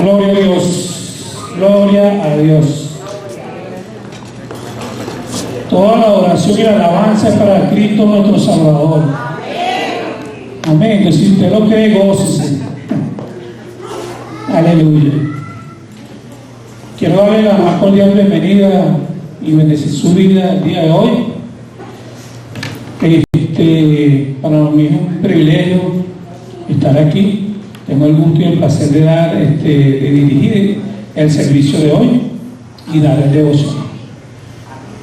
Gloria a Dios. Gloria a Dios. Toda la oración y la alabanza es para Cristo nuestro Salvador. Amén. Entonces, si usted lo cree, gócese. Aleluya. Quiero darle la más cordial bienvenida y bendecir su vida el día de hoy. Para mí es un privilegio estar aquí. Tengo el gusto y el placer de dar, de dirigir el servicio de hoy y dar el devoción.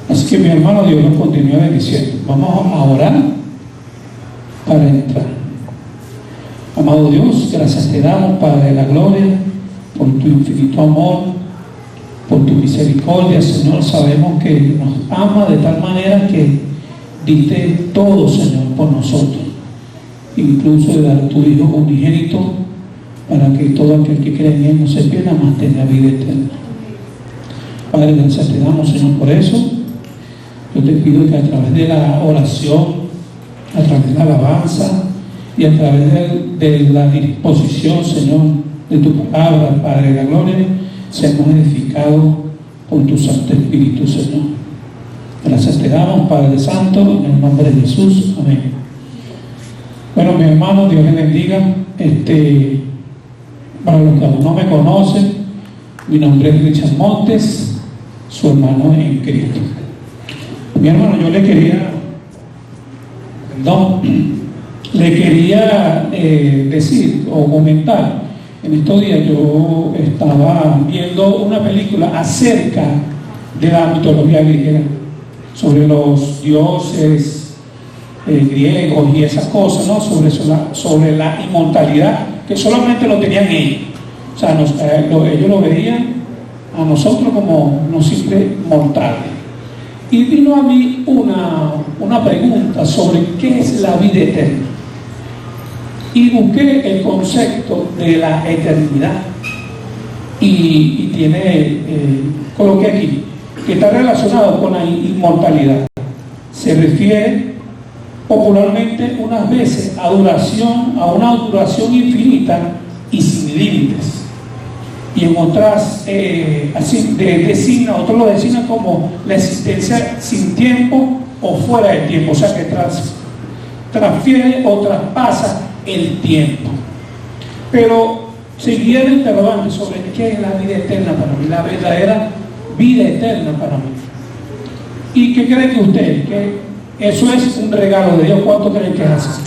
Así que mi hermano, Dios nos continúe bendiciendo. Vamos a orar para entrar. Amado Dios, gracias te damos, Padre de la gloria, por tu infinito amor, por tu misericordia, Señor. Sabemos que nos ama de tal manera que diste todo, Señor, por nosotros, incluso de dar a tu Hijo unigénito, para que todo aquel que cree en Él no se pierda, más tenga vida eterna. Padre, gracias te damos, Señor, por eso. Yo te pido que a través de la oración, a través de la alabanza y a través de la disposición, Señor, de tu palabra, Padre de la gloria, seamos edificados por tu Santo Espíritu, Señor. Gracias te damos, Padre Santo, en el nombre de Jesús. Amén. Bueno, mis hermanos, Dios les bendiga. Para los que aún no me conocen, mi nombre es Richard Montes, su hermano en Cristo. Mi hermano, yo le quería decir o comentar. En estos días yo estaba viendo una película acerca de la mitología griega, sobre los dioses griegos y esas cosas, ¿no? Sobre la inmortalidad, que solamente lo tenían ellos. O sea, ellos lo veían a nosotros como unos simples mortales. Y vino a mí una pregunta sobre qué es la vida eterna. Y busqué el concepto de la eternidad. Y coloqué aquí, que está relacionado con la inmortalidad. Se refiere popularmente unas veces a una duración infinita y sin límites. Y en otras, otros lo designan como la existencia sin tiempo o fuera del tiempo, o sea que transfiere o traspasa el tiempo. Pero seguía el interrogante sobre qué es la vida eterna para mí, la verdadera vida eterna para mí. ¿Y qué creen que ustedes? Que eso es un regalo de Dios. ¿Cuánto creen que es así?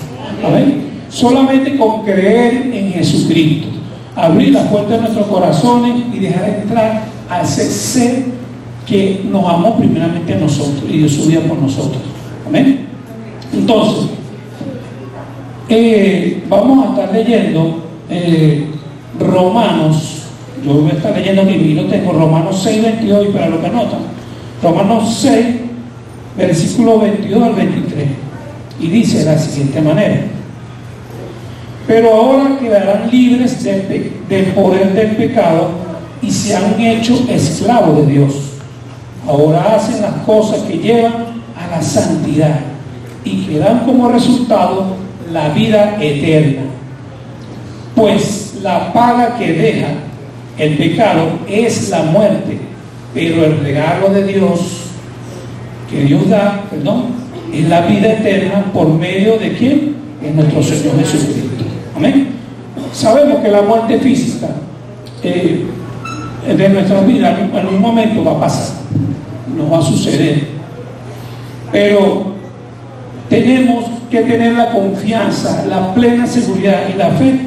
Amén. Solamente con creer en Jesucristo, abrir la puerta de nuestros corazones y dejar entrar a ese ser que nos amó primeramente a nosotros y dio su vida por nosotros. Amén. Entonces, vamos a estar leyendo Romanos. Yo voy a estar leyendo aquí, y lo tengo, Romanos 6, 22, y para los que anotan, Romanos 6, versículo 22 al 23, y dice de la siguiente manera: pero ahora quedarán libres del poder del pecado y se han hecho esclavos de Dios. Ahora hacen las cosas que llevan a la santidad y que dan como resultado la vida eterna. Pues la paga que deja el pecado es la muerte, pero el regalo de Dios que Dios da, es la vida eterna por medio de ¿quién? Es nuestro Señor Jesucristo. Amén. Sabemos que la muerte física de nuestras vidas en un momento va a pasar, nos va a suceder, pero tenemos que tener la confianza, la plena seguridad y la fe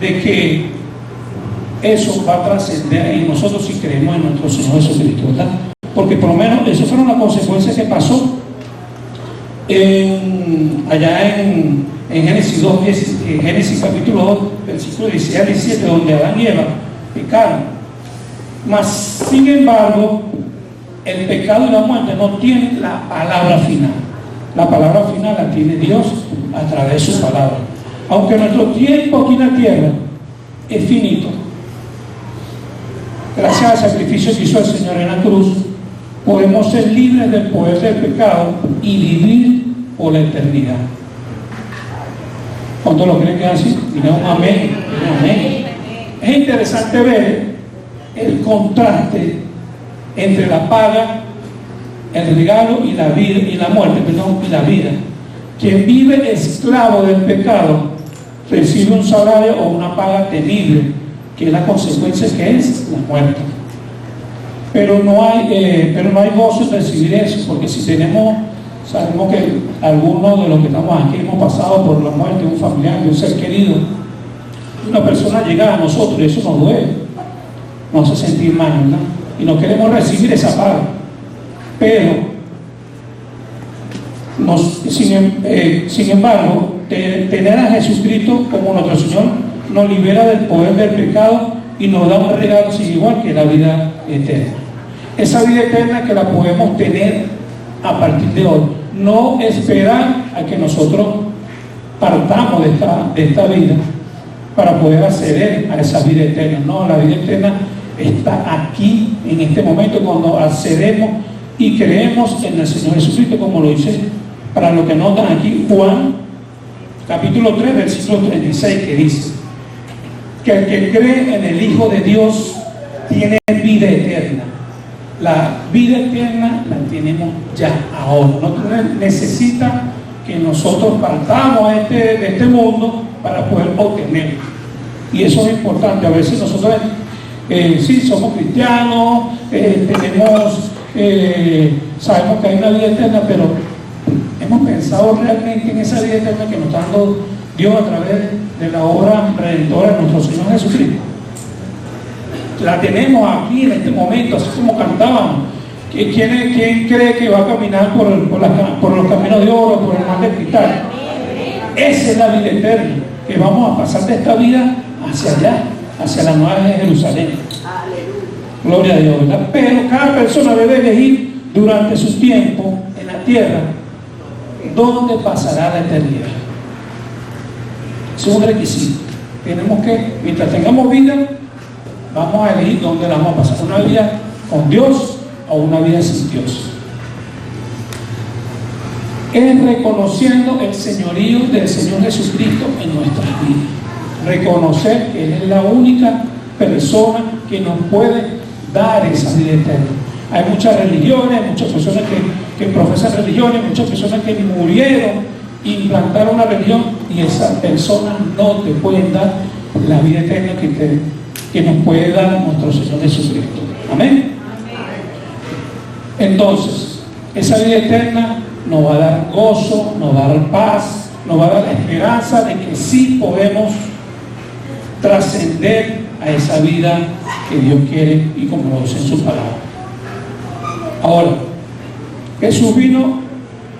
de que eso va a trascender, y nosotros sí creemos en nuestro Señor Jesucristo, ¿verdad? Porque por lo menos eso fueron las consecuencias que pasó allá en Génesis capítulo 2, versículo 16 al 17, donde Adán y Eva pecaron. Mas, sin embargo, el pecado y la muerte no tienen la palabra final. La palabra final la tiene Dios a través de su palabra. Aunque nuestro tiempo aquí en la tierra es finito, gracias al sacrificio que hizo el Señor en la cruz, podemos ser libres del poder del pecado y vivir por la eternidad. ¿Cuántos lo creen que es así? Digan un amén. Un amén. Es interesante ver el contraste entre la paga, el regalo y la vida, y la muerte, perdón, y la vida. Quien vive esclavo del pecado recibe un salario o una paga temible, que es la consecuencia, que es la muerte. Pero no hay gozo en recibir eso, porque si sabemos que algunos de los que estamos aquí hemos pasado por la muerte de un familiar, de un ser querido. Una persona llega a nosotros y eso nos duele, nos hace sentir mal, ¿verdad? Y no queremos recibir esa paga. Pero sin embargo, tener a Jesucristo como nuestro Señor nos libera del poder del pecado y nos da un regalo sin igual, que es la vida eterna. Esa vida eterna que la podemos tener a partir de hoy. No esperar a que nosotros partamos de esta vida para poder acceder a esa vida eterna. No, la vida eterna está aquí, en este momento, cuando accedemos y creemos en el Señor Jesucristo, como lo dice, para los que notan aquí, Juan capítulo 3, versículo 36, que dice que el que cree en el Hijo de Dios tiene vida eterna. La vida eterna la tenemos ya ahora. No necesita que nosotros partamos de este mundo para poder obtenerlo. Y eso es importante. A veces nosotros sí somos cristianos, sabemos que hay una vida eterna, pero hemos pensado realmente en esa vida eterna que nos está dando Dios a través de la obra redentora de nuestro Señor Jesucristo. La tenemos aquí en este momento, así como cantábamos. ¿Quién cree que va a caminar por los caminos de oro, por el mar de cristal? Esa es la vida eterna, que vamos a pasar de esta vida hacia allá, hacia la nueva Jerusalén. Gloria a Dios, ¿verdad? Pero cada persona debe elegir durante su tiempo en la tierra dónde pasará la eternidad. Es un requisito. Tenemos que, mientras tengamos vida, vamos a elegir dónde la vamos a pasar. Una vida con Dios o una vida sin Dios. Es reconociendo el señorío del Señor Jesucristo en nuestras vidas. Reconocer que Él es la única persona que nos puede dar esa vida eterna. Hay muchas religiones, muchas personas que profesan religiones, muchas personas que murieron, implantaron una religión, y esas personas no te pueden dar la vida eterna que nos puede dar nuestro Señor Jesucristo. Amén. Entonces, esa vida eterna nos va a dar gozo, nos va a dar paz, nos va a dar esperanza de que sí podemos trascender a esa vida que Dios quiere y como lo dice en su palabra. Ahora, Jesús vino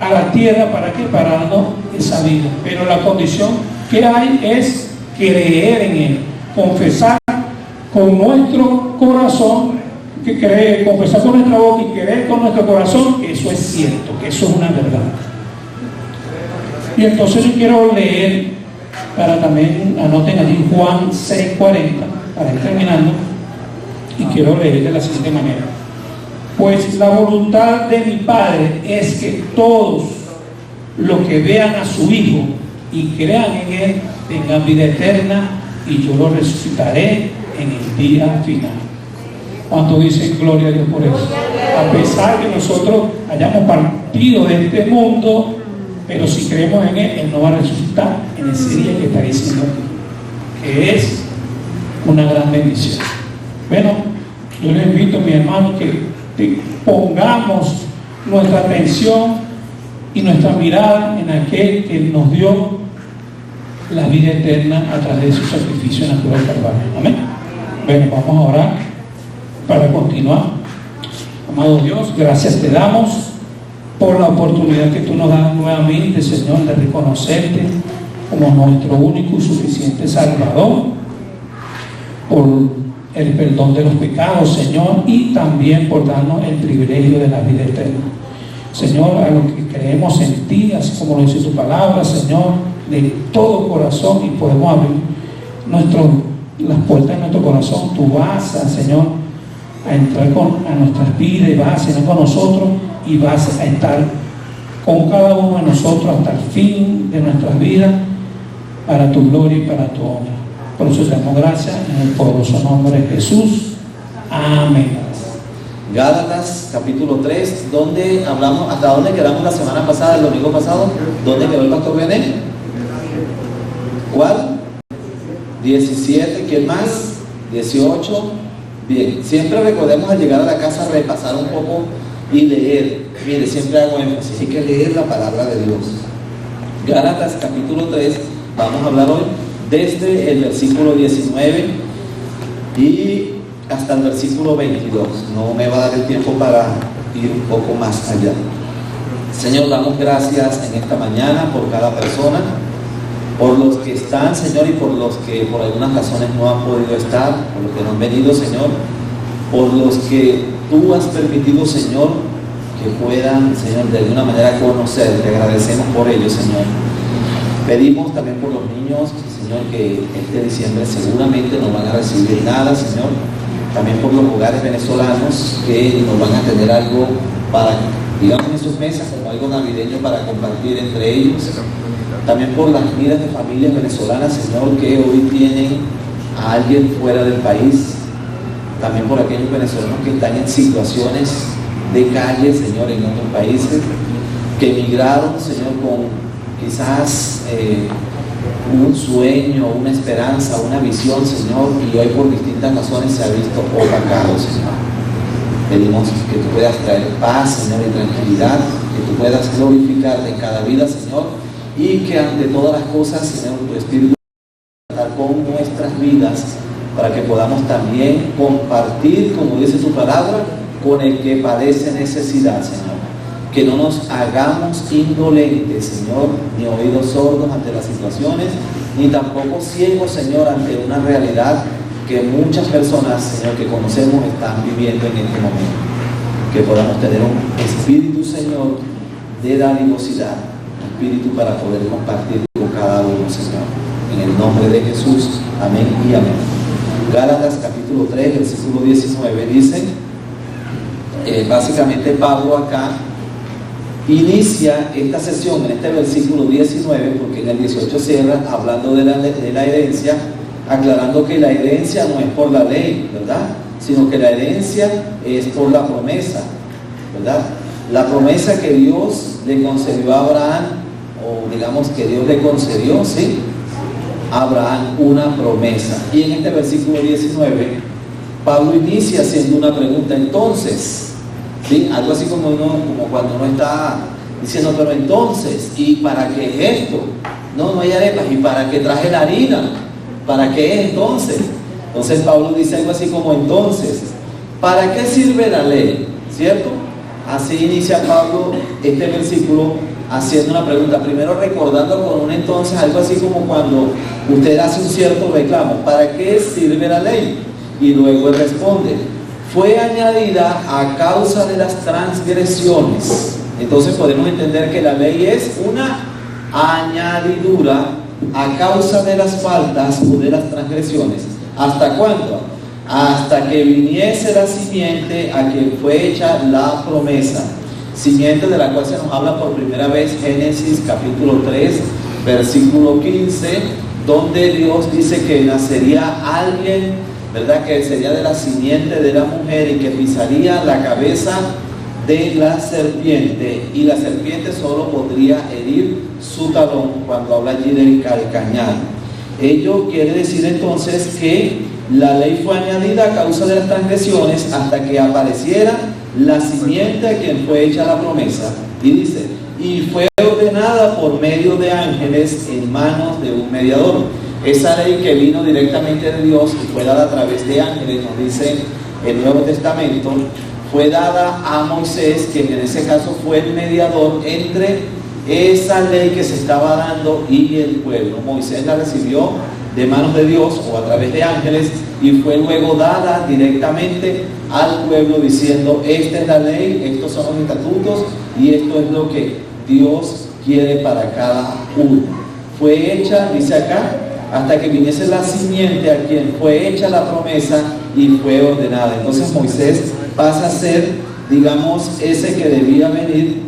a la tierra ¿para qué? Para darnos esa vida, pero la condición que hay es creer en Él, confesar con nuestro corazón, confesar con nuestra boca y creer con nuestro corazón que eso es cierto, que eso es una verdad. Y entonces yo quiero leer, para también anoten allí Juan 6:40, para ir terminando, y quiero leer de la siguiente manera: pues la voluntad de mi Padre es que todos los que vean a su Hijo y crean en Él tengan vida eterna, y yo lo resucitaré en el día final. ¿Cuánto dicen gloria a Dios por eso? A pesar que nosotros hayamos partido de este mundo, pero si creemos en Él, Él nos va a resucitar en ese día que está diciendo aquí, que es una gran bendición. Bueno, yo les invito, mi hermano, que pongamos nuestra atención y nuestra mirada en aquel que nos dio la vida eterna a través de su sacrificio en la cruz del Calvario. Amén. Bueno, vamos a orar para continuar. Amado Dios, gracias te damos por la oportunidad que tú nos das nuevamente, Señor, de reconocerte como nuestro único y suficiente Salvador, por el perdón de los pecados, Señor, y también por darnos el privilegio de la vida eterna. Señor, a los que creemos en ti, así como lo dice tu palabra, Señor, de todo corazón, y podemos abrir las puertas de nuestro corazón, tú vas, Señor, a entrar a nuestras vidas, y vas a estar con nosotros, y vas a estar con cada uno de nosotros hasta el fin de nuestras vidas, para tu gloria y para tu honra. Por eso te damos gracias en el poderoso nombre de Jesús. Amén. Gálatas capítulo 3, donde hablamos, hasta dónde quedamos la semana pasada, el domingo pasado. ¿Dónde quedó el pastor Bené? ¿Cuál? 17, ¿quién más? 18. Bien, siempre recordemos al llegar a la casa repasar un poco y leer. Mire, siempre hago énfasis, hay que leer la palabra de Dios. Gálatas capítulo 3, vamos a hablar hoy desde el versículo 19 y hasta el versículo 22. No me va a dar el tiempo para ir un poco más allá. Señor, damos gracias en esta mañana por cada persona, por los que están, Señor, y por los que por algunas razones no han podido estar, por los que no han venido, Señor, por los que tú has permitido, Señor, que puedan, Señor, de alguna manera conocer. Te agradecemos por ello, Señor. Pedimos también por los niños, Señor, que este diciembre seguramente no van a recibir nada, Señor. También por los hogares venezolanos que nos van a tener algo para, digamos, en sus mesas, como algo navideño para compartir entre ellos. También por las miles de familias venezolanas, Señor, que hoy tienen a alguien fuera del país. También por aquellos venezolanos que están en situaciones de calle, Señor, en otros países, que emigraron, Señor, con quizás un sueño, una esperanza, una visión, Señor, y hoy por distintas razones se ha visto opacado, Señor. Pedimos que tú puedas traer paz, Señor, y tranquilidad, que tú puedas glorificarte en cada vida, Señor, y que ante todas las cosas, Señor, tu Espíritu estar con nuestras vidas, para que podamos también compartir, como dice tu palabra, con el que padece necesidad, Señor. Que no nos hagamos indolentes, Señor, ni oídos sordos ante las situaciones, ni tampoco ciegos, Señor, ante una realidad que muchas personas, Señor, que conocemos están viviendo en este momento. Que podamos tener un espíritu, Señor, de dadivosidad, un espíritu para poder compartir con cada uno, Señor. En el nombre de Jesús, amén y amén. Gálatas capítulo 3, versículo 19 dice, básicamente Pablo acá inicia esta sesión en este versículo 19, porque en el 18 cierra hablando de la herencia, aclarando que la herencia no es por la ley, ¿verdad? Sino que la herencia es por la promesa, ¿verdad? La promesa que Dios le concedió a Abraham, o digamos que Dios le concedió, ¿sí?, a Abraham una promesa. Y en este versículo 19, Pablo inicia haciendo una pregunta. Entonces, ¿sí?, algo así como cuando uno está diciendo, pero entonces, ¿y para qué es esto? No hay arepas. ¿Y para qué traje la harina? ¿Para qué es entonces? Entonces Pablo dice algo así como, entonces, ¿para qué sirve la ley? ¿Cierto? Así inicia Pablo este versículo haciendo una pregunta, primero recordando con un entonces, algo así como cuando usted hace un cierto reclamo, ¿para qué sirve la ley? Y luego él responde, fue añadida a causa de las transgresiones. Entonces podemos entender que la ley es una añadidura a causa de las faltas o de las transgresiones. ¿Hasta cuándo? Hasta que viniese la simiente a quien fue hecha la promesa. Simiente de la cual se nos habla por primera vez Génesis capítulo 3, versículo 15, donde Dios dice que nacería alguien, ¿verdad?, que sería de la simiente de la mujer y que pisaría la cabeza de la serpiente, y la serpiente solo podría herir su talón, cuando habla allí del calcañar. Ello quiere decir entonces que la ley fue añadida a causa de las transgresiones hasta que apareciera la simiente a quien fue hecha la promesa. Y dice, y fue ordenada por medio de ángeles en manos de un mediador. Esa ley que vino directamente de Dios y fue dada a través de ángeles, nos dice el Nuevo Testamento, fue dada a Moisés, quien en ese caso fue el mediador entre esa ley que se estaba dando y el pueblo. Moisés la recibió de manos de Dios o a través de ángeles y fue luego dada directamente al pueblo diciendo, esta es la ley, estos son los estatutos y esto es lo que Dios quiere para cada uno. Fue hecha, dice acá, hasta que viniese la simiente a quien fue hecha la promesa y fue ordenada. Entonces Moisés pasa a ser, digamos, ese que debía venir,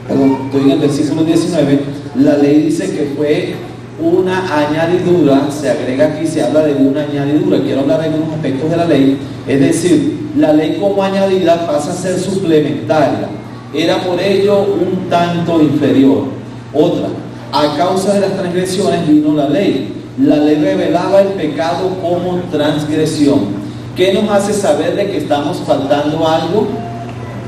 estoy en el versículo 19, la ley dice que fue una añadidura, se agrega aquí, se habla de una añadidura. Quiero hablar de algunos aspectos de la ley, es decir, la ley como añadida pasa a ser suplementaria, era por ello un tanto inferior. Otra, a causa de las transgresiones vino la ley revelaba el pecado como transgresión. ¿Qué nos hace saber de que estamos faltando algo?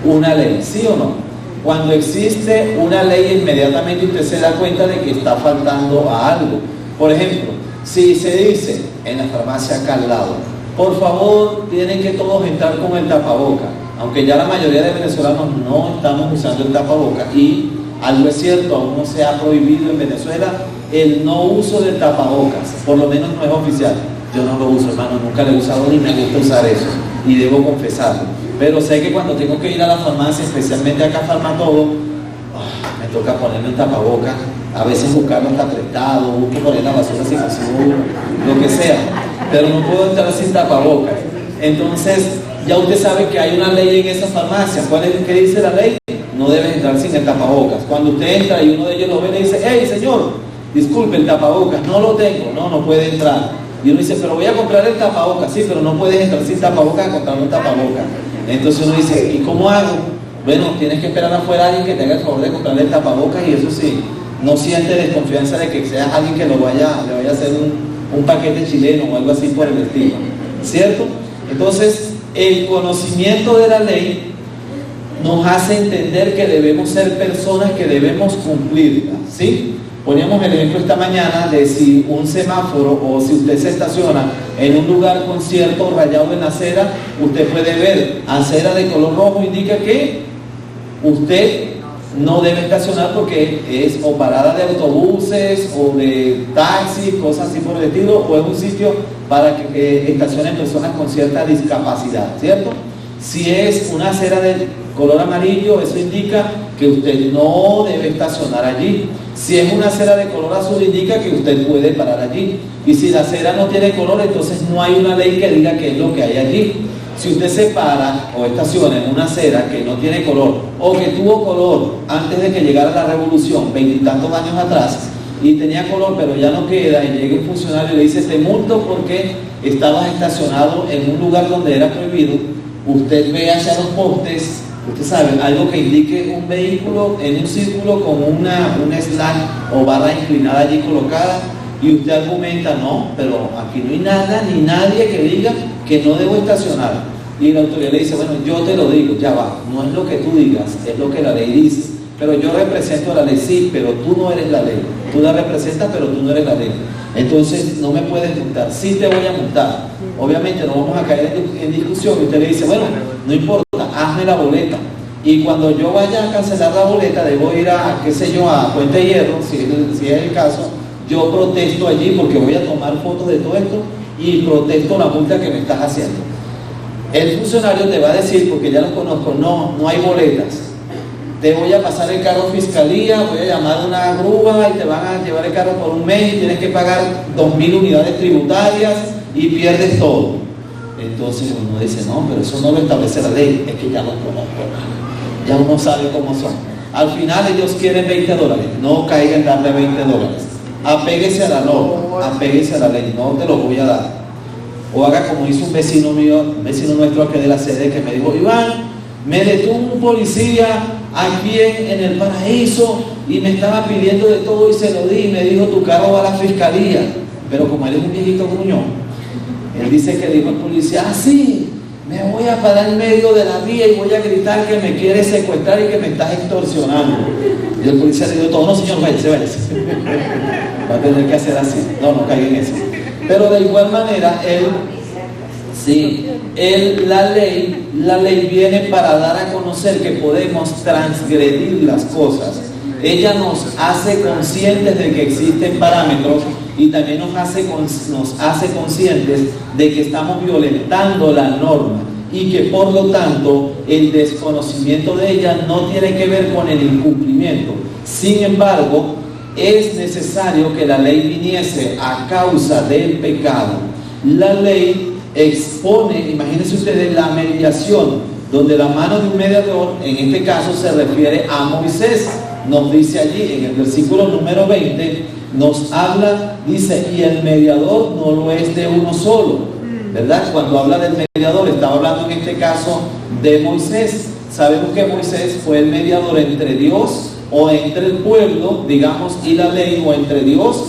Una ley, ¿sí o no? Cuando existe una ley, inmediatamente usted se da cuenta de que está faltando a algo. Por ejemplo, si se dice en la farmacia acá al lado, por favor, tienen que todos entrar con el tapaboca, aunque ya la mayoría de venezolanos no estamos usando el tapaboca, y algo es cierto, aún no se ha prohibido en Venezuela el no uso del tapabocas, por lo menos no es oficial. Yo no lo uso, hermano, nunca lo he usado ni me gusta usar eso, y debo confesarlo. Pero sé que cuando tengo que ir a la farmacia, especialmente acá a Farmatodo, me toca ponerme el tapabocas, a veces buscarlo está prestado, busco poner la basura sin basura, lo que sea, pero no puedo entrar sin tapabocas. Entonces, ya usted sabe que hay una ley en esa farmacia. ¿Cuál es? ¿Qué dice la ley? No debes entrar sin el tapabocas. Cuando usted entra y uno de ellos lo ve, le dice, hey señor, disculpe, el tapabocas, no lo tengo, no puede entrar. Y uno dice, pero voy a comprar el tapabocas, sí, pero no puedes entrar sin tapabocas a comprar un tapabocas. Entonces uno dice, ¿y cómo hago? Bueno, tienes que esperar afuera a alguien que te haga el favor de comprarle el tapabocas, y eso sí, no siente desconfianza de que sea alguien que le vaya a hacer un paquete chileno o algo así por el estilo, ¿cierto? Entonces, el conocimiento de la ley nos hace entender que debemos ser personas que debemos cumplirla, ¿sí? Poníamos el ejemplo esta mañana de si un semáforo o si usted se estaciona en un lugar con cierto rayado en la acera, usted puede ver acera de color rojo, indica que usted no debe estacionar porque es o parada de autobuses o de taxis, cosas así por el estilo, o es un sitio para que estacionen personas con cierta discapacidad, ¿cierto? Si es una acera de color amarillo, eso indica que usted no debe estacionar allí. Si es una acera de color azul, indica que usted puede parar allí. Y si la acera no tiene color, entonces no hay una ley que diga qué es lo que hay allí. Si usted se para o estaciona en una acera que no tiene color, o que tuvo color antes de que llegara la revolución, 20 y tantos años atrás, y tenía color pero ya no queda, y llega un funcionario y le dice, te multo porque estabas estacionado en un lugar donde era prohibido, usted ve hacia los postes, usted sabe, algo que indique un vehículo en un círculo con una slack o barra inclinada allí colocada, y usted argumenta, no, pero aquí no hay nada ni nadie que diga que no debo estacionar. Y la autoridad le dice, bueno, yo te lo digo, ya va, no es lo que tú digas, es lo que la ley dice. Pero yo represento a la ley, sí, pero tú no eres la ley. Tú la representas, pero tú no eres la ley. Entonces no me puedes multar, sí te voy a multar. Obviamente no vamos a caer en discusión, y usted le dice, bueno, no importa, hazme la boleta. Y cuando yo vaya a cancelar la boleta, debo ir a, qué sé yo, a Puente de Hierro, si es el caso, yo protesto allí porque voy a tomar fotos de todo esto y protesto la multa que me estás haciendo. El funcionario te va a decir, porque ya lo conozco, no hay boletas. Te voy a pasar el carro a fiscalía, voy a llamar a una grúa y te van a llevar el carro por un mes y tienes que pagar 2.000 unidades tributarias y pierdes todo. Entonces uno dice, no, pero eso no lo establece la ley, es que ya lo conozco, ya uno sabe cómo son. Al final ellos quieren $20, no caiga en darle $20. Apéguese a la norma, apéguese a la ley, no te lo voy a dar. O haga como hizo un vecino mío, un vecino nuestro aquí de la sede, que me dijo, Iván, me detuvo un policía aquí en el Paraíso y me estaba pidiendo de todo y se lo di, y me dijo, tu carro va a la fiscalía. Pero como él es un viejito gruñón, él dice que dijo al policía, sí, me voy a parar en medio de la vía y voy a gritar que me quieres secuestrar y que me estás extorsionando. Y el policía le dijo todo, no señor, váyase. Va a tener que hacer así, no caiga en eso. Pero de igual manera, la ley viene para dar a conocer que podemos transgredir las cosas. Ella nos hace conscientes de que existen parámetros y también nos hace conscientes de que estamos violentando la norma y que por lo tanto el desconocimiento de ella no tiene que ver con el incumplimiento. Sin embargo, es necesario que la ley viniese a causa del pecado. La ley expone, imagínense ustedes, la mediación, donde la mano de un mediador, en este caso se refiere a Moisés. Nos dice allí en el versículo número 20, nos habla, dice, y el mediador no lo es de uno solo, ¿verdad? Cuando habla del mediador, estaba hablando en este caso de Moisés. Sabemos que Moisés fue el mediador entre Dios o entre el pueblo, digamos, y la ley, o entre Dios,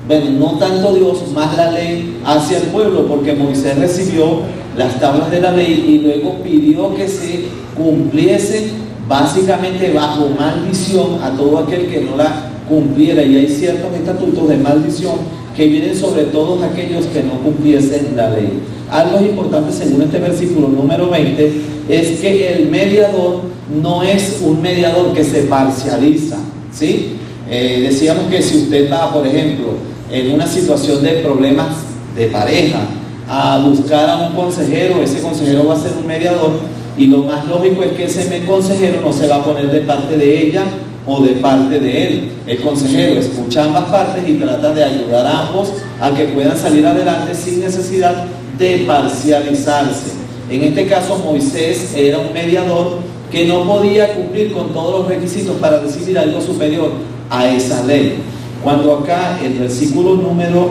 bueno, no tanto Dios, más la ley hacia el pueblo, porque Moisés recibió las tablas de la ley y luego pidió que se cumpliese básicamente bajo maldición a todo aquel que no la cumpliera, y hay ciertos estatutos de maldición que vienen sobre todos aquellos que no cumpliesen la ley. Algo importante según este versículo número 20 es que el mediador no es un mediador que se parcializa, ¿sí? Decíamos que si usted va, por ejemplo, en una situación de problemas de pareja, a buscar a un consejero, ese consejero va a ser un mediador, y lo más lógico es que ese consejero no se va a poner de parte de ella o de parte de él. El consejero escucha ambas partes y trata de ayudar a ambos a que puedan salir adelante sin necesidad de parcializarse. En este caso, Moisés era un mediador que no podía cumplir con todos los requisitos para recibir algo superior a esa ley. Cuando acá el versículo número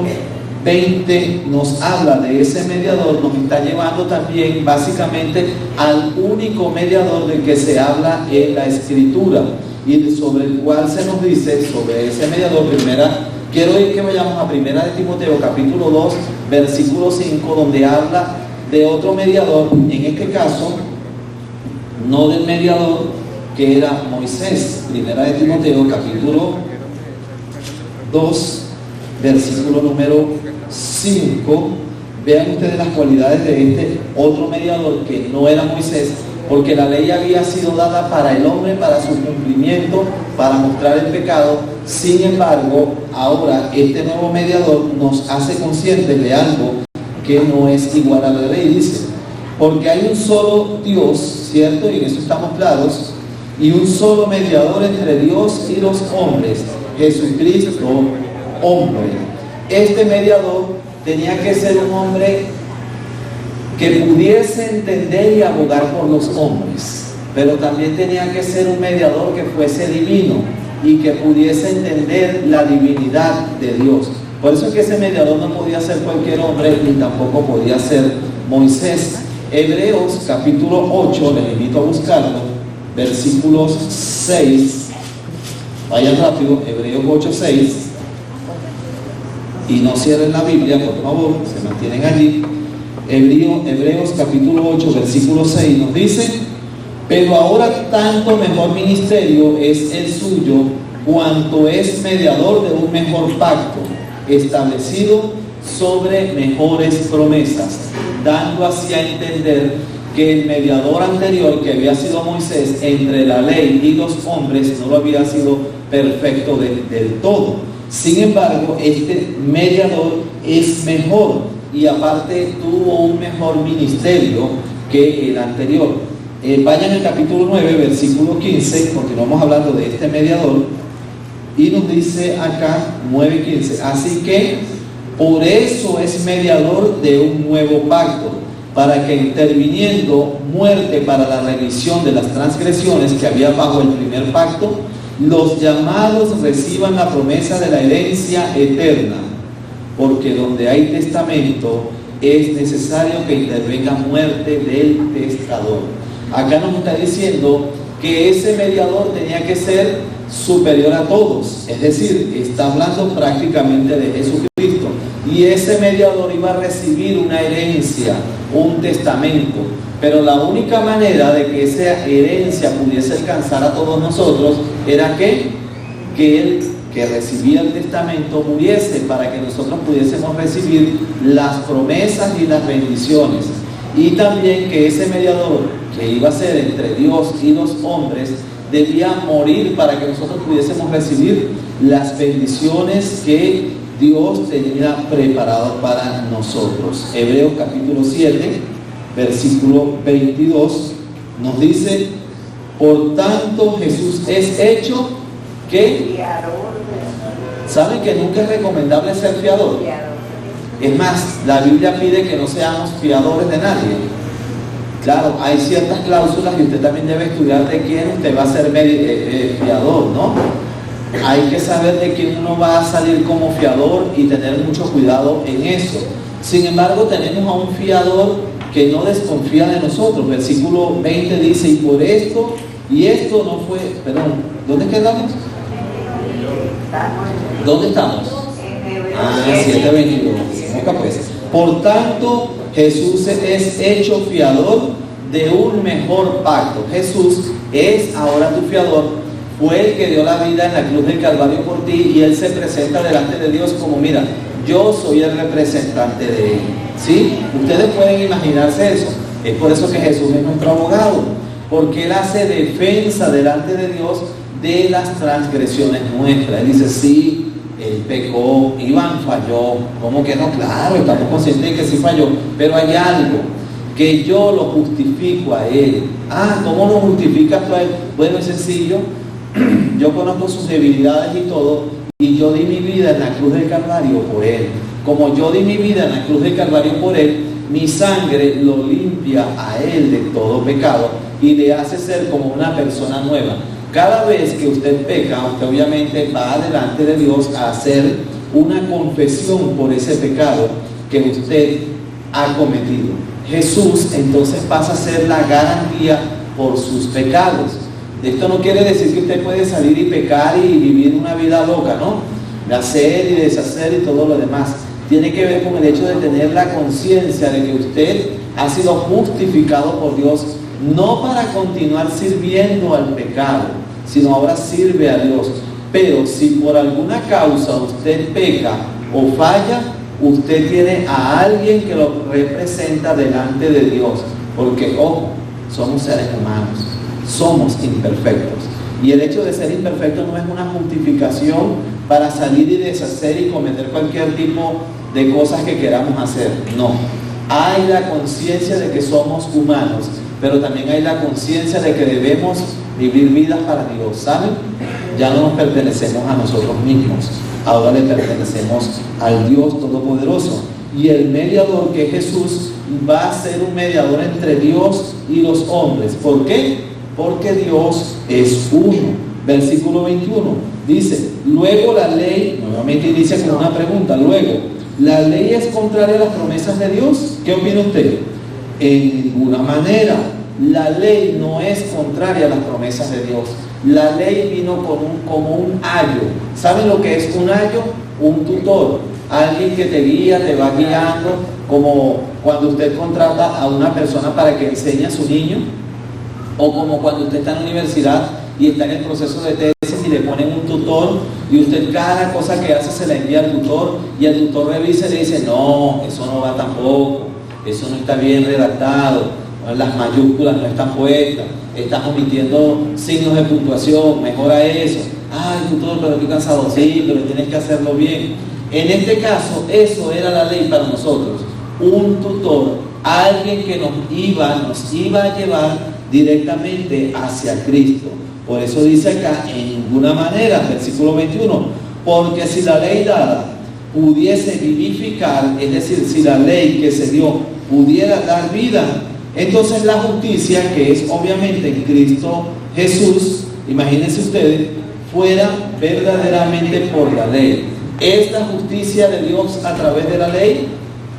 20 nos habla de ese mediador, nos está llevando también básicamente al único mediador del que se habla en la Escritura y sobre el cual se nos dice, sobre ese mediador, quiero que vayamos a primera de Timoteo capítulo 2 versículo 5, donde habla de otro mediador, en este caso no del mediador que era Moisés. Primera de Timoteo capítulo 2 versículo número 5. Vean ustedes las cualidades de este otro mediador que no era Moisés, porque la ley había sido dada para el hombre, para su cumplimiento, para mostrar el pecado. Sin embargo, ahora este nuevo mediador nos hace conscientes de algo que no es igual a la ley. Dice, porque hay un solo Dios, ¿cierto? Y en eso estamos claros, y un solo mediador entre Dios y los hombres, Jesucristo, hombre. Este mediador tenía que ser un hombre que pudiese entender y abogar por los hombres, pero también tenía que ser un mediador que fuese divino y que pudiese entender la divinidad de Dios. Por eso es que ese mediador no podía ser cualquier hombre, ni tampoco podía ser Moisés. Hebreos capítulo 8, les invito a buscarlo, versículos 6, vayan rápido, Hebreos 8, 6, y no cierren la Biblia, por favor, se mantienen allí. Hebreos capítulo 8, versículo 6 nos dice, pero ahora tanto mejor ministerio es el suyo, cuanto es mediador de un mejor pacto, establecido sobre mejores promesas, dando así a entender que el mediador anterior, que había sido Moisés, entre la ley y los hombres, no lo había sido perfecto del todo. Sin embargo, este mediador es mejor y aparte tuvo un mejor ministerio que el anterior. Vayan al capítulo 9, versículo 15, continuamos hablando de este mediador, y nos dice acá 9:15, así que por eso es mediador de un nuevo pacto, para que interviniendo muerte para la remisión de las transgresiones que había bajo el primer pacto, los llamados reciban la promesa de la herencia eterna, porque donde hay testamento es necesario que intervenga muerte del testador. Acá nos está diciendo que ese mediador tenía que ser superior a todos, es decir, está hablando prácticamente de Jesucristo, y ese mediador iba a recibir una herencia, un testamento, pero la única manera de que esa herencia pudiese alcanzar a todos nosotros era que él, que recibía el testamento, muriese para que nosotros pudiésemos recibir las promesas y las bendiciones, y también que ese mediador que iba a ser entre Dios y los hombres debía morir para que nosotros pudiésemos recibir las bendiciones que Dios tenía preparado para nosotros. Hebreos capítulo 7, versículo 22 nos dice, por tanto Jesús es hecho que, ¿saben que nunca es recomendable ser fiador? Es más, la Biblia pide que no seamos fiadores de nadie. Claro, hay ciertas cláusulas y usted también debe estudiar de quién usted va a ser fiador, ¿no? hay que saber de que uno va a salir como fiador y tener mucho cuidado en eso. Sin embargo, tenemos a un fiador que no desconfía de nosotros. Versículo 20 dice, y por esto, y esto no fue, perdón, ¿dónde quedamos? ¿Dónde estamos? 7:22. Acá pues. Por tanto, Jesús es hecho fiador de un mejor pacto. Jesús es ahora tu fiador. Fue el que dio la vida en la cruz del Calvario por ti, y Él se presenta delante de Dios como, mira, yo soy el representante de Él. ¿Sí? Ustedes pueden imaginarse eso. Es por eso que Jesús es nuestro abogado, porque Él hace defensa delante de Dios de las transgresiones nuestras. Él dice, sí, Él pecó, Iván falló. ¿Cómo que no? Claro, estamos conscientes de que sí falló, pero hay algo, que yo lo justifico a Él. ¿Cómo lo justificas tú a Él? Bueno, es sencillo. Yo conozco sus debilidades y todo, y yo di mi vida en la cruz del Calvario por Él. Como yo di mi vida en la cruz del Calvario por Él, mi sangre lo limpia a Él de todo pecado y le hace ser como una persona nueva. Cada vez que usted peca, usted obviamente va delante de Dios a hacer una confesión por ese pecado que usted ha cometido. Jesús entonces pasa a ser la garantía por sus pecados. Esto no quiere decir que usted puede salir y pecar y vivir una vida loca, ¿no? De hacer y deshacer y todo lo demás. Tiene que ver con el hecho de tener la conciencia de que usted ha sido justificado por Dios, no para continuar sirviendo al pecado, sino ahora sirve a Dios. Pero si por alguna causa usted peca o falla, usted tiene a alguien que lo representa delante de Dios. Porque, ojo, somos seres humanos. Somos imperfectos, y el hecho de ser imperfecto no es una justificación para salir y deshacer y cometer cualquier tipo de cosas que queramos hacer. No, hay la conciencia de que somos humanos, pero también hay la conciencia de que debemos vivir vidas para Dios, ¿saben? Ya no nos pertenecemos a nosotros mismos, ahora le pertenecemos al Dios Todopoderoso, y el mediador, que es Jesús, va a ser un mediador entre Dios y los hombres. ¿Por qué? Porque Dios es uno. Versículo 21 dice, luego la ley, nuevamente inicia con una pregunta, luego, ¿la ley es contraria a las promesas de Dios? ¿Qué opina usted? En ninguna manera. La ley no es contraria a las promesas de Dios. La ley vino como un ayo. ¿Saben lo que es un ayo? Un tutor, alguien que te guía, te va guiando, como cuando usted contrata a una persona para que enseñe a su niño, o como cuando usted está en la universidad y está en el proceso de tesis y le ponen un tutor, y usted cada cosa que hace se la envía al tutor, y el tutor revisa y le dice, no, eso no va tampoco, eso no está bien redactado, las mayúsculas no están puestas, estás omitiendo signos de puntuación, mejora eso. Ay, tutor, pero estoy cansado. Sí, pero tienes que hacerlo bien. En este caso, eso era la ley para nosotros, un tutor, alguien que nos iba a llevar directamente hacia Cristo. Por eso dice acá, en ninguna manera, versículo 21, porque si la ley dada pudiese vivificar, es decir, si la ley que se dio pudiera dar vida, entonces la justicia, que es obviamente en Cristo Jesús, imagínense ustedes, fuera verdaderamente por la ley. ¿Es la justicia de Dios a través de la ley?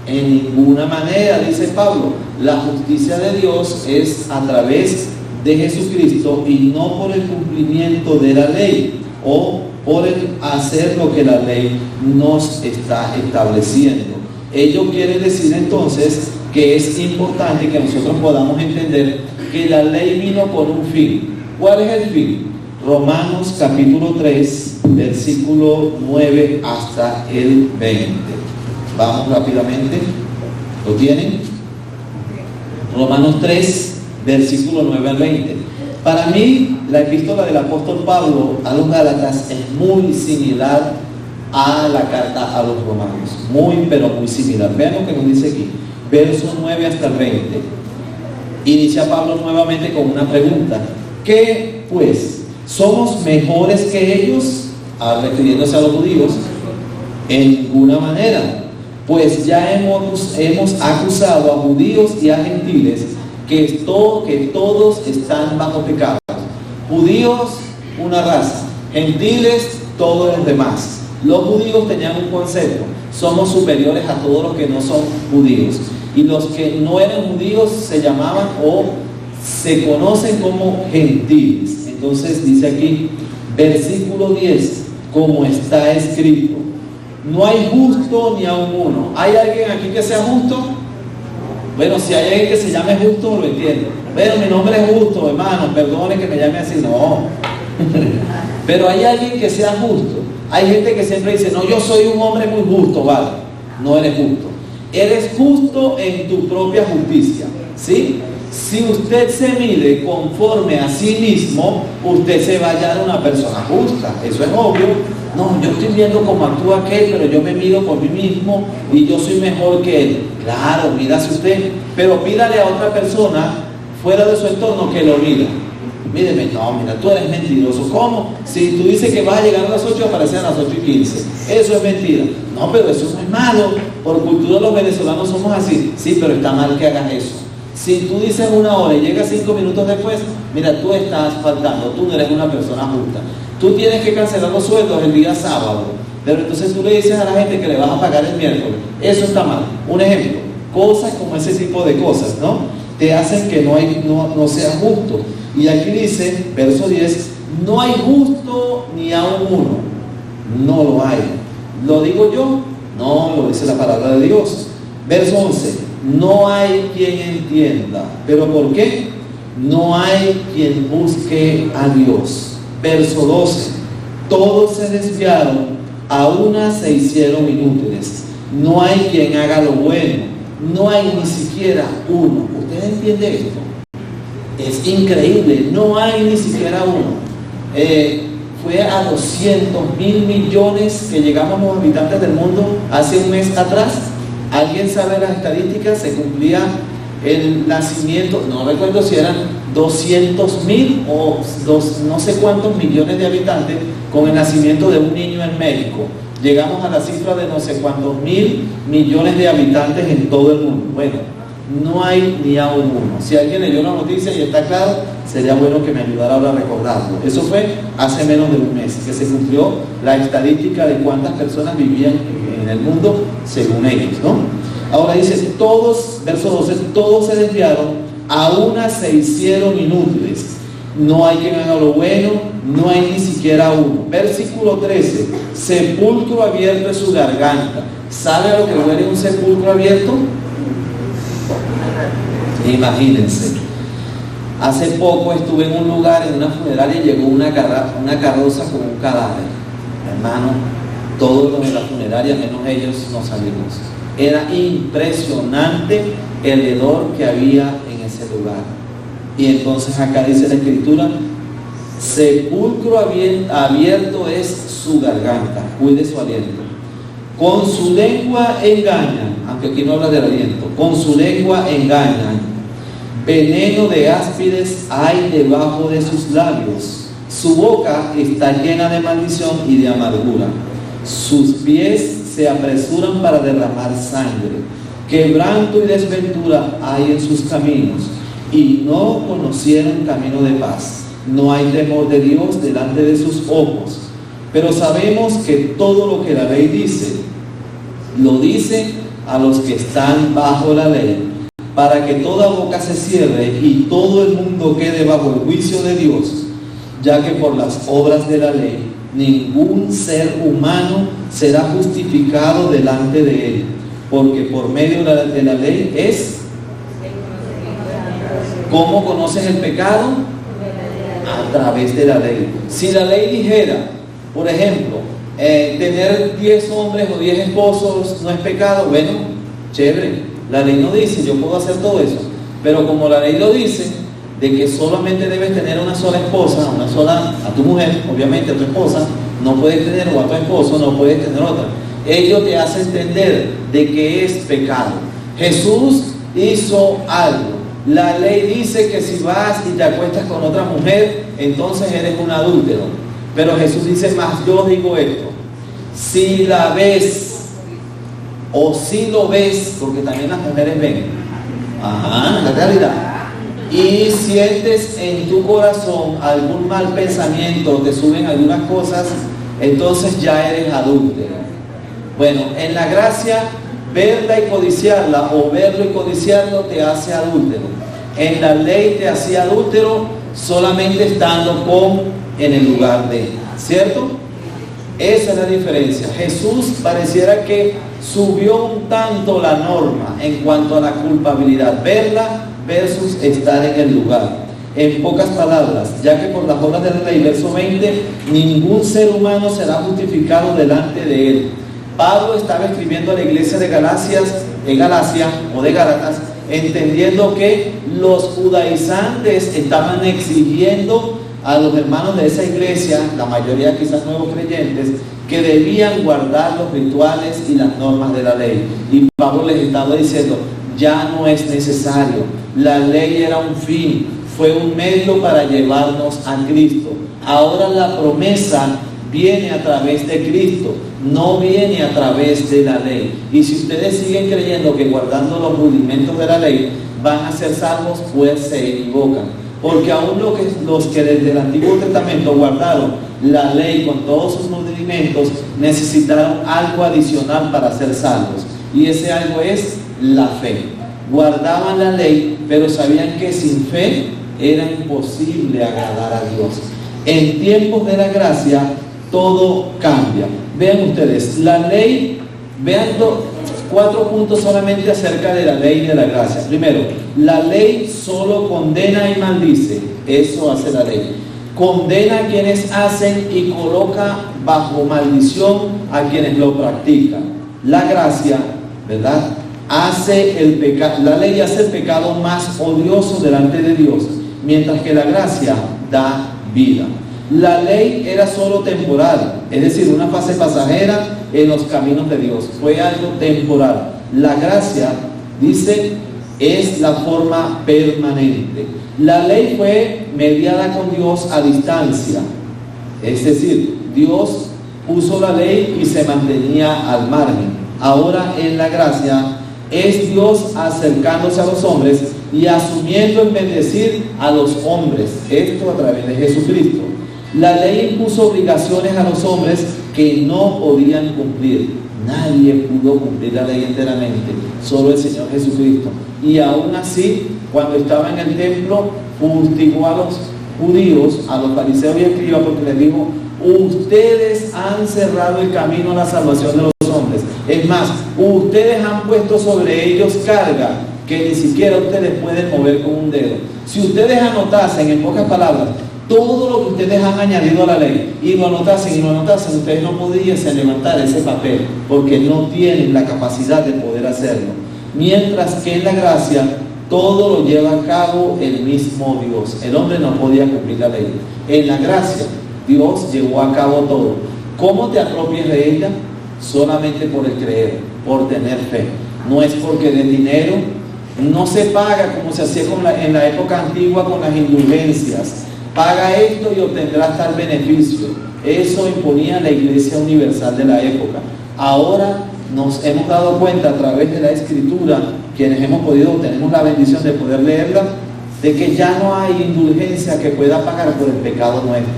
En ninguna manera, dice Pablo. La justicia de Dios es a través de Jesucristo, y no por el cumplimiento de la ley o por el hacer lo que la ley nos está estableciendo. Ello quiere decir entonces que es importante que nosotros podamos entender que la ley vino con un fin. ¿Cuál es el fin? Romanos capítulo 3, versículo 9 hasta el 20. Vamos rápidamente. ¿Lo tienen? Romanos 3, versículo 9 al 20. Para mí, la epístola del apóstol Pablo a los Gálatas es muy similar a la carta a los romanos. Muy, pero muy similar. Vean lo que nos dice aquí. Versos 9 hasta el 20. Inicia Pablo nuevamente con una pregunta. ¿Qué pues? ¿Somos mejores que ellos? Refiriéndose a los judíos. En ninguna manera. Pues ya hemos acusado a judíos y a gentiles que todos están bajo pecado. Judíos, una raza. Gentiles, todos los demás. Los judíos tenían un concepto: somos superiores a todos los que no son judíos. Y los que no eran judíos se llamaban o se conocen como gentiles. Entonces dice aquí, versículo 10, como está escrito: no hay justo ni aun uno. ¿Hay alguien aquí que sea justo? Bueno, si hay alguien que se llame justo, lo entiendo. Bueno, mi nombre es justo, hermano, perdone que me llame así. No. Pero hay alguien que sea justo. Hay gente que siempre dice, no, yo soy un hombre muy justo, vale. No eres justo. Eres justo en tu propia justicia, ¿sí? Si usted se mide conforme a sí mismo, usted se va a hallar una persona justa. Eso es obvio. No, yo estoy viendo cómo actúa aquel, pero yo me mido por mí mismo y yo soy mejor que él. Claro, mídase usted, pero pídale a otra persona fuera de su entorno que lo mida. Mídeme, no, mira, tú eres mentiroso. ¿Cómo? Si tú dices que vas a llegar a las 8, aparecer a las 8:15. Eso es mentira. No, pero eso no es malo. Por cultura los venezolanos somos así. Sí, pero está mal que hagas eso. Si tú dices 1 hora y llegas 5 minutos después, mira, tú estás faltando, tú no eres una persona justa. Tú tienes que cancelar los sueldos el día sábado, pero entonces tú le dices a la gente que le vas a pagar el miércoles. Eso está mal. Un ejemplo, cosas como ese tipo de cosas, ¿no? Te hacen que no sea justo. Y aquí dice, verso 10, no hay justo ni aun uno. No lo hay. ¿Lo digo yo? No, lo dice la palabra de Dios. Verso 11, no hay quien entienda. ¿Pero por qué? No hay quien busque a Dios. Verso 12, todos se desviaron, a una se hicieron inútiles. No hay quien haga lo bueno, no hay ni siquiera uno. ¿Usted entiende esto? Es increíble, no hay ni siquiera uno. Fue a 200.000 millones que llegamos los habitantes del mundo hace un mes atrás. ¿Alguien sabe las estadísticas? Se cumplía el nacimiento, no recuerdo si eran 200.000 o no sé cuántos millones de habitantes con el nacimiento de un niño en México. Llegamos a la cifra de no sé cuántos mil millones de habitantes en todo el mundo. Bueno, no hay ni aún uno. Si alguien leyó la noticia y está claro, sería bueno que me ayudara ahora a recordarlo. Eso fue hace menos de un mes que se cumplió la estadística de cuántas personas vivían en el mundo según ellos, ¿no? Ahora dice, todos, verso 12, todos se desviaron, a una se hicieron inútiles. No hay quien haga lo bueno, no hay ni siquiera uno. Versículo 13, sepulcro abierto es su garganta. ¿Sabe a lo que huele un sepulcro abierto? Imagínense. Hace poco estuve en un lugar, en una funeraria, y llegó una carroza con un cadáver. Hermano, todos los de la funeraria, menos ellos, nos salimos. Era impresionante el hedor que había en ese lugar. Y entonces acá dice la escritura, sepulcro abierto es su garganta. Cuide su aliento. Con su lengua engañan, aunque aquí no habla del aliento, con su lengua engañan. Veneno de áspides hay debajo de sus labios. Su boca está llena de maldición y de amargura. Sus pies se apresuran para derramar sangre. Quebranto y desventura hay en sus caminos, y no conocieron camino de paz. No hay temor de Dios delante de sus ojos. Pero sabemos que todo lo que la ley dice, lo dice a los que están bajo la ley, para que toda boca se cierre y todo el mundo quede bajo el juicio de Dios, ya que por las obras de la ley ningún ser humano será justificado delante de él, porque por medio de la ley es... ¿Cómo conoces el pecado? A través de la ley. Si la ley dijera, por ejemplo, tener 10 hombres o 10 esposos no es pecado, bueno, chévere, la ley no dice, yo puedo hacer todo eso, pero como la ley lo dice, de que solamente debes tener una sola esposa, una sola, a tu mujer, obviamente a tu esposa, no puedes tener, o a tu esposo, no puedes tener otra. Ello te hace entender de que es pecado. Jesús hizo algo. La ley dice que si vas y te acuestas con otra mujer, entonces eres un adúltero. Pero Jesús dice, más yo digo esto, si la ves, o si lo ves, porque también las mujeres ven, la realidad, y sientes en tu corazón algún mal pensamiento, te suben algunas cosas entonces ya eres adúltero. Bueno, en la gracia, verla y codiciarla, o verlo y codiciarlo, te hace adúltero. En la ley te hacía adúltero solamente estando en el lugar de, ¿cierto? Esa es la diferencia. Jesús pareciera que subió un tanto la norma en cuanto a la culpabilidad, verla versus estar en el lugar. En pocas palabras, ya que por las obras de la ley, verso 20, ningún ser humano será justificado delante de él. Pablo estaba escribiendo a la iglesia de Galacia o de Gálatas, entendiendo que los judaizantes estaban exigiendo a los hermanos de esa iglesia, la mayoría quizás nuevos creyentes, que debían guardar los rituales y las normas de la ley. Y Pablo les estaba diciendo, ya no es necesario. La ley era un fin, fue un medio para llevarnos a Cristo. Ahora la promesa viene a través de Cristo, no viene a través de la ley. Y si ustedes siguen creyendo que guardando los rudimentos de la ley van a ser salvos, pues se equivocan. Porque aún los que desde el Antiguo Testamento guardaron la ley con todos sus rudimentos, necesitaron algo adicional para ser salvos. Y ese algo es la fe. Guardaban la ley, pero sabían que sin fe era imposible agradar a Dios. En tiempos de la gracia, todo cambia. Vean ustedes, la ley, vean 4 puntos solamente acerca de la ley y de la gracia. Primero, la ley solo condena y maldice. Eso hace la ley. Condena a quienes hacen y coloca bajo maldición a quienes lo practican. La gracia, ¿verdad?, la ley hace el pecado más odioso delante de Dios, mientras que la gracia da vida. La ley era solo temporal, es decir, una fase pasajera en los caminos de Dios, fue algo temporal. La gracia, dice, es la forma permanente. La ley fue mediada con Dios a distancia, es decir, Dios puso la ley y se mantenía al margen. Ahora en la gracia es Dios acercándose a los hombres y asumiendo en bendecir a los hombres, esto a través de Jesucristo. La ley impuso obligaciones a los hombres que no podían cumplir. Nadie pudo cumplir la ley enteramente, solo el Señor Jesucristo. Y aún así, cuando estaba en el templo, fustigó a los judíos, a los fariseos y escribas, porque les dijo, ustedes han cerrado el camino a la salvación de los hombres. Es más, ustedes han puesto sobre ellos carga que ni siquiera ustedes pueden mover con un dedo. Si ustedes anotasen, en pocas palabras, todo lo que ustedes han añadido a la ley y lo anotasen, ustedes no pudiesen levantar ese papel porque no tienen la capacidad de poder hacerlo. Mientras que en la gracia todo lo lleva a cabo el mismo Dios. El hombre no podía cumplir la ley. En la gracia Dios llevó a cabo todo. ¿Cómo te apropias de ella? Solamente por el creer, por tener fe. No es porque de dinero, no se paga como se hacía en la época antigua con las indulgencias. Paga esto y obtendrás tal beneficio. Eso imponía la Iglesia Universal de la época. Ahora nos hemos dado cuenta a través de la Escritura, quienes tenemos la bendición de poder leerla, de que ya no hay indulgencia que pueda pagar por el pecado nuestro.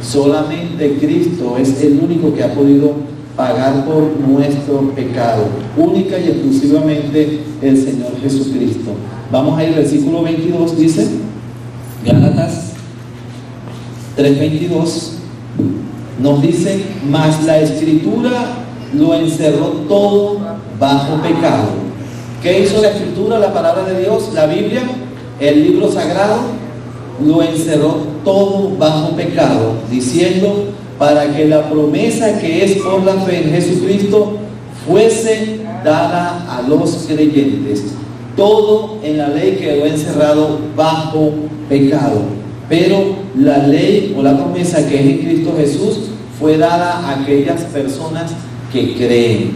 Solamente Cristo es el único que ha podido pagar por nuestro pecado, única y exclusivamente el Señor Jesucristo. Vamos a ir al versículo 22, dice, Gálatas 3:22, nos dice, mas la Escritura lo encerró todo bajo pecado. ¿Qué hizo la Escritura, la palabra de Dios, la Biblia, el libro sagrado? Lo encerró todo bajo pecado, diciendo, para que la promesa que es por la fe en Jesucristo fuese dada a los creyentes. Todo en la ley quedó encerrado bajo pecado, pero la ley o la promesa que es en Cristo Jesús fue dada a aquellas personas que creen,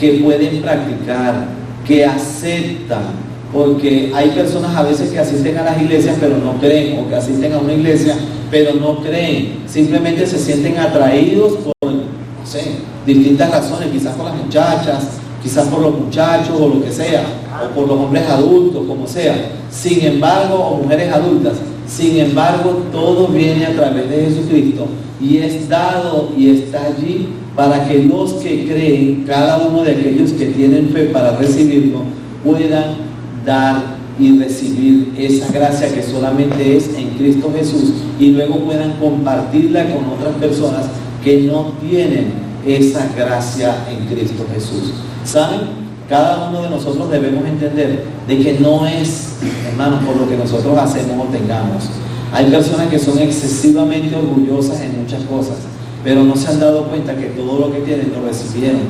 que pueden practicar, que aceptan. Porque hay personas a veces que asisten a las iglesias pero no creen, o que asisten a una iglesia pero no creen, simplemente se sienten atraídos por, no sé, distintas razones, quizás por las muchachas, quizás por los muchachos o lo que sea, o por los hombres adultos, como sea. Sin embargo, o mujeres adultas, Sin embargo, todo viene a través de Jesucristo y es dado y está allí para que los que creen, cada uno de aquellos que tienen fe para recibirlo, puedan dar y recibir esa gracia que solamente es en Cristo Jesús, y luego puedan compartirla con otras personas que no tienen esa gracia en Cristo Jesús. ¿Saben? Cada uno de nosotros debemos entender de que no es, hermanos, por lo que nosotros hacemos o tengamos. Hay personas que son excesivamente orgullosas en muchas cosas, pero no se han dado cuenta que todo lo que tienen lo recibieron,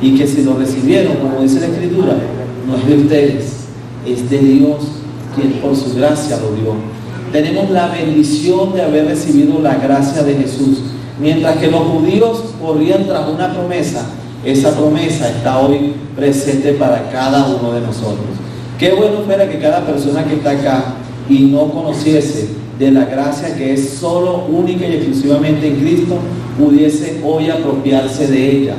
y que si lo recibieron, como dice la Escritura, no es de ustedes, es de Dios, quien por su gracia lo dio. Tenemos la bendición de haber recibido la gracia de Jesús. Mientras que los judíos corrían tras una promesa, esa promesa está hoy presente para cada uno de nosotros. Qué bueno fuera que cada persona que está acá y no conociese de la gracia que es solo, única y exclusivamente en Cristo, pudiese hoy apropiarse de ella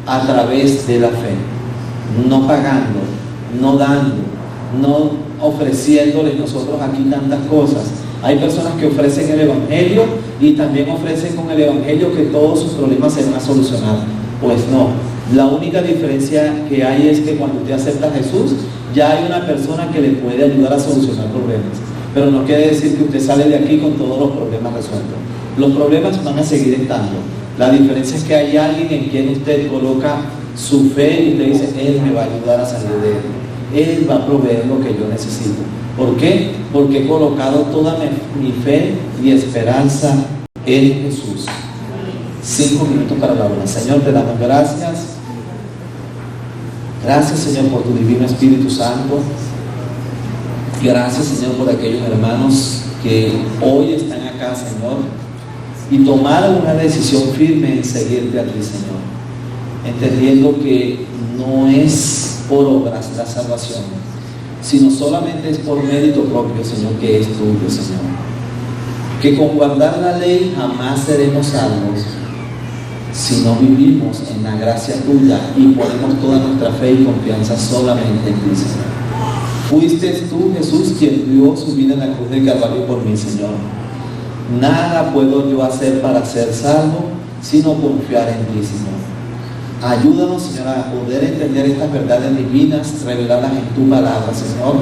a través de la fe, no pagando, no dando, no ofreciéndoles nosotros aquí tantas cosas. Hay personas que ofrecen el Evangelio y también ofrecen con el Evangelio que todos sus problemas se van a solucionar. Pues no, la única diferencia que hay es que cuando usted acepta a Jesús, ya hay una persona que le puede ayudar a solucionar problemas. Pero no quiere decir que usted sale de aquí con todos los problemas resueltos. Los problemas van a seguir estando. La diferencia es que hay alguien en quien usted coloca su fe y usted dice, Él me va a ayudar a salir de él. Él va a proveer lo que yo necesito. ¿Por qué? Porque he colocado toda mi fe y esperanza en Jesús. 5 minutos para la hora. Señor, te damos gracias. Gracias, Señor, por tu divino Espíritu Santo. Gracias, Señor, por aquellos hermanos que hoy están acá, Señor, y tomaron una decisión firme en seguirte a ti, Señor, entendiendo que no es por obras la salvación, sino solamente es por mérito propio, Señor, que es tuyo, Señor. Que con guardar la ley jamás seremos salvos si no vivimos en la gracia tuya y ponemos toda nuestra fe y confianza solamente en ti, Señor. Fuiste tú, Jesús, quien dio su vida en la cruz del Calvario por mí, Señor. Nada puedo yo hacer para ser salvo, sino confiar en ti, Señor. Ayúdanos, Señor, a poder entender estas verdades divinas, revelarlas en tu palabra, Señor.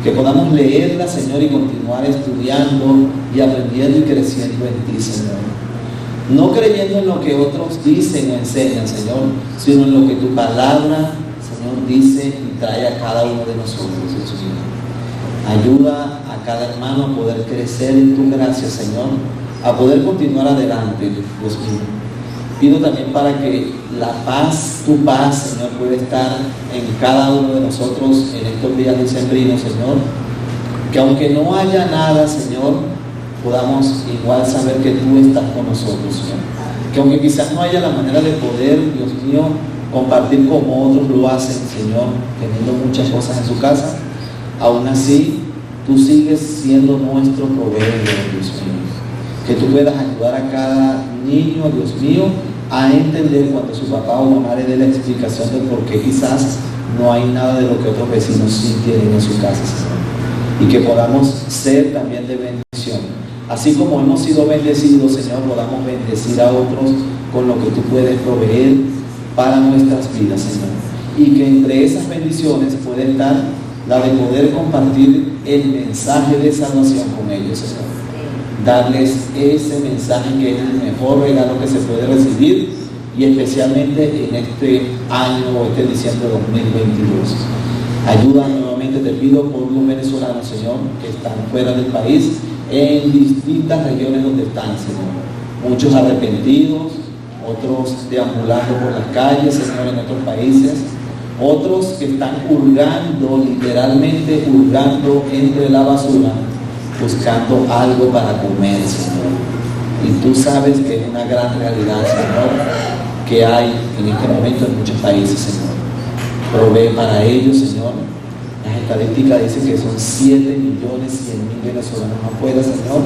Que podamos leerlas, Señor, y continuar estudiando y aprendiendo y creciendo en ti, Señor. No creyendo en lo que otros dicen o enseñan, Señor, sino en lo que tu palabra, Señor, dice y trae a cada uno de nosotros, Señor. Ayuda a cada hermano a poder crecer en tu gracia, Señor, a poder continuar adelante, Dios mío. Pido también para que la paz, tu paz, Señor, pueda estar en cada uno de nosotros en estos días decembrinos, Señor. Que aunque no haya nada, Señor, podamos igual saber que tú estás con nosotros, Señor. Que aunque quizás no haya la manera de poder, Dios mío, compartir como otros lo hacen, Señor, teniendo muchas cosas en su casa, aún así, tú sigues siendo nuestro proveedor, Dios mío. Que tú puedas ayudar a cada niño, Dios mío, a entender cuando su papá o mamá le dé la explicación de por qué quizás no hay nada de lo que otros vecinos sí tienen en su casa, Señor. Y que podamos ser también de bendición. Así como hemos sido bendecidos, Señor, podamos bendecir a otros con lo que tú puedes proveer para nuestras vidas, Señor. Y que entre esas bendiciones puede estar la de poder compartir el mensaje de salvación con ellos, Señor. Darles ese mensaje que es el mejor regalo que se puede recibir, y especialmente en este año o este diciembre de 2022. Ayuda nuevamente, te pido por los venezolanos, Señor, que están fuera del país, en distintas regiones donde están, Señor. Muchos arrepentidos, otros deambulando por las calles, Señor, en otros países, otros que están hurgando, literalmente hurgando entre la basura, buscando algo para comer, Señor. Y tú sabes que es una gran realidad, Señor, que hay en este momento en muchos países, Señor. Provee para ellos, Señor. Las estadísticas dicen que son 7.100.000 venezolanos afuera, Señor.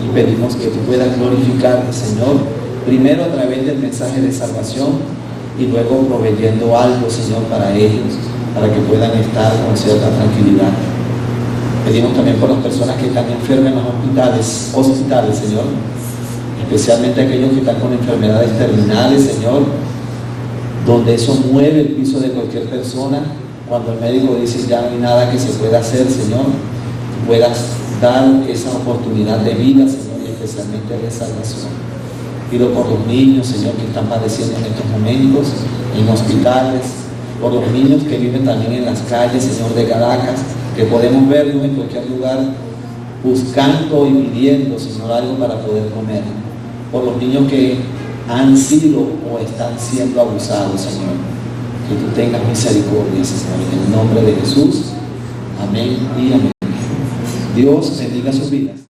Y pedimos que tú puedas glorificarte, Señor, primero a través del mensaje de salvación y luego proveyendo algo, Señor, para ellos, para que puedan estar con cierta tranquilidad. Pedimos también por las personas que están enfermas en los hospitales, Señor, especialmente aquellos que están con enfermedades terminales, Señor, donde eso mueve el piso de cualquier persona. Cuando el médico dice ya no hay nada que se pueda hacer, Señor, puedas dar esa oportunidad de vida, Señor, y especialmente de salvación. Pido por los niños, Señor, que están padeciendo en estos momentos, en hospitales, por los niños que viven también en las calles, Señor, de Caracas, que podemos verlos en cualquier lugar buscando y pidiendo, Señor, algo para poder comer. Por los niños que han sido o están siendo abusados, Señor, que tú tengas misericordia, Señor, en el nombre de Jesús. Amén y amén. Dios bendiga sus vidas.